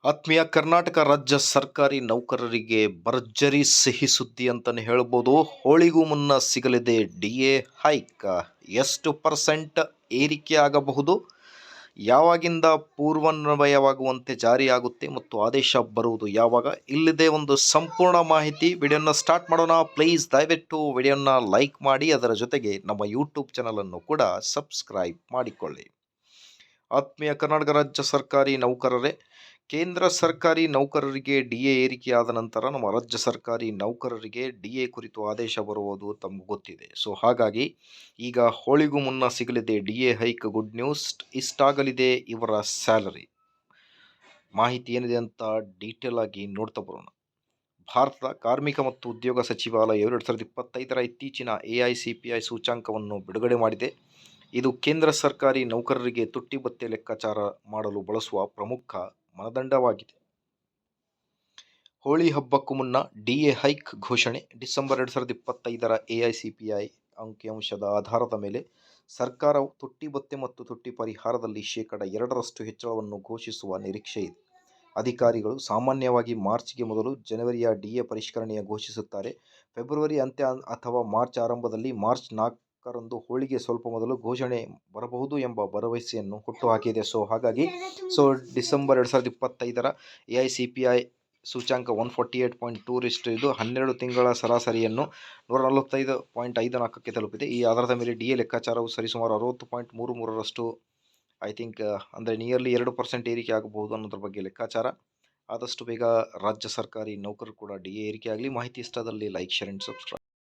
ಆತ್ಮೀಯ ಕರ್ನಾಟಕ ರಾಜ್ಯ ಸರ್ಕಾರಿ ನೌಕರರಿಗೆ ಭರ್ಜರಿ ಸಿಹಿ ಸುದ್ದಿ ಅಂತಲೇ ಹೇಳ್ಬೋದು. ಹೋಳಿಗೂ ಮುನ್ನ ಸಿಗಲಿದೆ ಡಿ.ಎ ಹೈಕ್. ಎಷ್ಟು ಪರ್ಸೆಂಟ್ ಏರಿಕೆ ಆಗಬಹುದು, ಯಾವಾಗಿಂದ ಪೂರ್ವಾನ್ವಯವಾಗುವಂತೆ ಜಾರಿಯಾಗುತ್ತೆ ಮತ್ತು ಆದೇಶ ಬರುವುದು ಯಾವಾಗ, ಇಲ್ಲಿದೆ ಒಂದು ಸಂಪೂರ್ಣ ಮಾಹಿತಿ. ವಿಡಿಯೋನ ಸ್ಟಾರ್ಟ್ ಮಾಡೋಣ. ಪ್ಲೀಸ್ ದಯವಿಟ್ಟು ವಿಡಿಯೋನ ಲೈಕ್ ಮಾಡಿ, ಅದರ ಜೊತೆಗೆ ನಮ್ಮ ಯೂಟ್ಯೂಬ್ ಚಾನಲನ್ನು ಕೂಡ ಸಬ್ಸ್ಕ್ರೈಬ್ ಮಾಡಿಕೊಳ್ಳಿ. ಆತ್ಮೀಯ ಕರ್ನಾಟಕ ರಾಜ್ಯ ಸರ್ಕಾರಿ ನೌಕರರೇ, ಕೇಂದ್ರ ಸರ್ಕಾರಿ ನೌಕರರಿಗೆ ಡಿ.ಎ ಏರಿಕೆಯಾದ ನಂತರ ನಮ್ಮ ರಾಜ್ಯ ಸರ್ಕಾರಿ ನೌಕರರಿಗೆ ಡಿ.ಎ ಕುರಿತು ಆದೇಶ ಬರುವುದು ತಮಗೆ ಗೊತ್ತಿದೆ. ಸೊ ಹಾಗಾಗಿ ಈಗ ಹೋಳಿಗೂ ಮುನ್ನ ಸಿಗಲಿದೆ ಡಿ.ಎ ಹೈಕ್. Good news. ಇಷ್ಟಾಗಲಿದೆ ಇವರ ಸ್ಯಾಲರಿ. ಮಾಹಿತಿ ಏನಿದೆ ಅಂತ ಡೀಟೇಲ್ ಆಗಿ ನೋಡ್ತಾ ಬರೋಣ. ಭಾರತದ ಕಾರ್ಮಿಕ ಮತ್ತು ಉದ್ಯೋಗ ಸಚಿವಾಲಯ 2025ರ ಇತ್ತೀಚಿನ AICPI ಸೂಚ್ಯಂಕವನ್ನು ಬಿಡುಗಡೆ ಮಾಡಿದೆ. ಇದು ಕೇಂದ್ರ ಸರ್ಕಾರಿ ನೌಕರರಿಗೆ ತುಟ್ಟಿ ಭತ್ಯೆ ಲೆಕ್ಕಾಚಾರ ಮಾಡಲು ಬಳಸುವ ಪ್ರಮುಖ ಮಾನದಂಡವಾಗಿದೆ. ಹೋಳಿ ಹಬ್ಬಕ್ಕೂ ಮುನ್ನ ಡಿ.ಎ ಹೈಕ್ ಘೋಷಣೆ. ಡಿಸೆಂಬರ್ 2025ರ AICPI ಅಂಕಿಅಂಶದ ಆಧಾರದ ಮೇಲೆ ಸರ್ಕಾರವು ತುಟ್ಟಿ ಭತ್ಯೆ ಮತ್ತು ತುಟ್ಟಿ ಪರಿಹಾರದಲ್ಲಿ 2% ಹೆಚ್ಚಳವನ್ನು ಘೋಷಿಸುವ ನಿರೀಕ್ಷೆ ಇದೆ. ಅಧಿಕಾರಿಗಳು ಸಾಮಾನ್ಯವಾಗಿ ಮಾರ್ಚ್ಗೆ ಮೊದಲು ಜನವರಿಯ ಡಿ.ಎ ಪರಿಷ್ಕರಣೆಯ ಘೋಷಿಸುತ್ತಾರೆ. ಫೆಬ್ರವರಿ ಅಂತ್ಯ ಅಥವಾ ಮಾರ್ಚ್ ಆರಂಭದಲ್ಲಿ ಮಾರ್ಚ್ 4ರಂದು ಹೋಳಿಗೆ ಸ್ವಲ್ಪ ಮೊದಲು ಘೋಷಣೆ ಬರಬಹುದು ಎಂಬ ಭರವಸೆಯನ್ನು ಹುಟ್ಟುಹಾಕಿದೆ. ಸೊ ಹಾಗಾಗಿ ಡಿಸೆಂಬರ್ 2025ರ AICPI ಸೂಚ್ಯಂಕ 148.2 ಇದು 12 ತಿಂಗಳ ಸರಾಸರಿಯನ್ನು 145.54ಕ್ಕೆ ತಲುಪಿದೆ. ಈ ಆಧಾರದ ಮೇಲೆ ಡಿ.ಎ ಲೆಕ್ಕಾಚಾರವು ಸರಿಸುಮಾರು 60.33ರಷ್ಟು ಅಂದರೆ ನಿಯರ್ಲಿ 2% ಏರಿಕೆ ಆಗಬಹುದು ಅನ್ನೋದ್ರ ಬಗ್ಗೆ ಲೆಕ್ಕಾಚಾರ. ಆದಷ್ಟು ಬೇಗ ರಾಜ್ಯ ಸರ್ಕಾರಿ ನೌಕರರು ಕೂಡ ಡಿ.ಎ ಏರಿಕೆ ಆಗಲಿ. ಮಾಹಿತಿ ಇಷ್ಟದಲ್ಲಿ ಲೈಕ್, ಶೇರ್ ಆ್ಯಂಡ್ ಸಬ್ಸ್ಕ್ರೈಬ್.